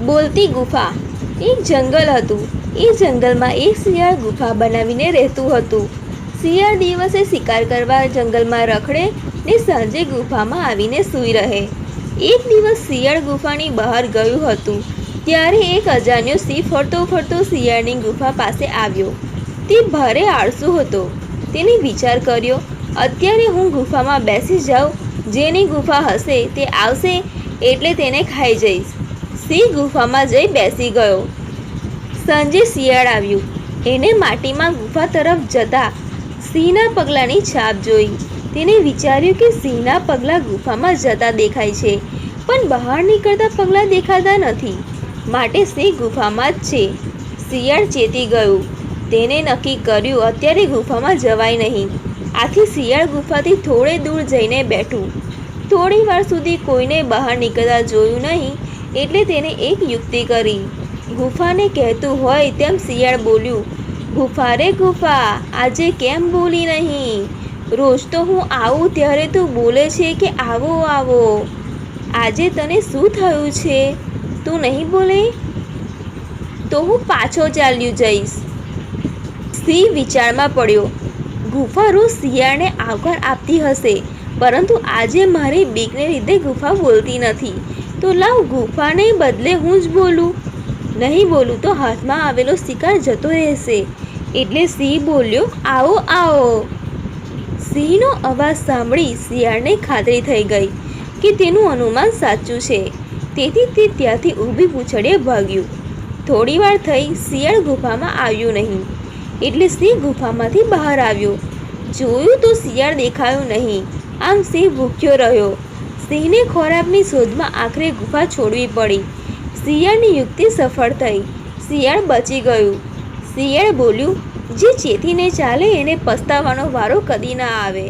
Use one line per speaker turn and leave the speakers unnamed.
બોલતી ગુફા. એક જંગલ હતું. એ જંગલમાં એક શિયાળ ગુફા બનાવીને રહેતું હતું. શિયાળ દિવસે શિકાર કરવા જંગલમાં રખડે ને સાંજે ગુફામાં આવીને સૂઈ રહે. એક દિવસ શિયાળ ગુફાની બહાર ગયું હતું ત્યારે એક અજાણ્યો સિંહ ફરતો ફરતો શિયાળની ગુફા પાસે આવ્યો. તે ભારે આળસુ હતો. તેને વિચાર કર્યો, અત્યારે હું ગુફામાં બેસી જાઉં, જેની ગુફા હશે તે આવશે એટલે તેને ખાઈ જઈશ. સિંહ ગુફામાં જઈ બેસી ગયો. સાંજે શિયાળ આવ્યું. એને માટીમાં ગુફા તરફ જતા સિંહના પગલાંની છાપ જોઈ. તેને વિચાર્યું કે સિંહના પગલાં ગુફામાં જતા દેખાય છે, પણ બહાર નીકળતા પગલાં દેખાતા નથી, માટે સિંહ ગુફામાં જ છે. શિયાળ ચેતી ગયું. તેને નક્કી કર્યું અત્યારે ગુફામાં જવાય નહીં. આથી શિયાળ ગુફાથી થોડે દૂર જઈને બેઠું. થોડી વાર સુધી કોઈને બહાર નીકળતા જોયું નહીં એટલે તેને એક યુક્તિ કરી. ગુફાને કહેતું હોય તેમ શિયાળ બોલ્યું, ગુફા રે ગુફા, આજે કેમ બોલી નહીં? રોજ તો હું આવું ત્યારે તું બોલે છે કે આવો આવો. આજે તને શું થયું છે? તું નહીં બોલે તો હું પાછો ચાલ્યું જઈશ. સિંહ વિચારમાં પડ્યો. ગુફા રોજ શિયાળને આવકાર આપતી હશે, પરંતુ આજે મારી બીકને લીધે ગુફા બોલતી નથી. તો લાવ ગુફાને બદલે હું જ બોલું. નહીં બોલું તો હાથમાં આવેલો શિકાર જતો રહેશે. એટલે સિંહ બોલ્યો, આવો આવો. સિંહનો અવાજ સાંભળી શિયાળને ખાતરી થઈ ગઈ કે તેનું અનુમાન સાચું છે. તેથી તે ત્યાંથી ઊભી પૂંછડીએ ભાગ્યું. થોડી વાર થઈ શિયાળ ગુફામાં આવ્યું નહીં એટલે સિંહ ગુફામાંથી બહાર આવ્યો. જોયું તો શિયાળ દેખાયું નહીં. આમ સિંહ ભૂખ્યો રહ્યો. સિંહને ખોરાકની શોધમાં આખરે ગુફા છોડવી પડી. શિયાળની યુક્તિ સફળ થઈ. શિયાળ બચી ગયું. શિયાળ બોલ્યું, જે ચેતીને ચાલે એને પસ્તાવાનો વારો કદી ના આવે.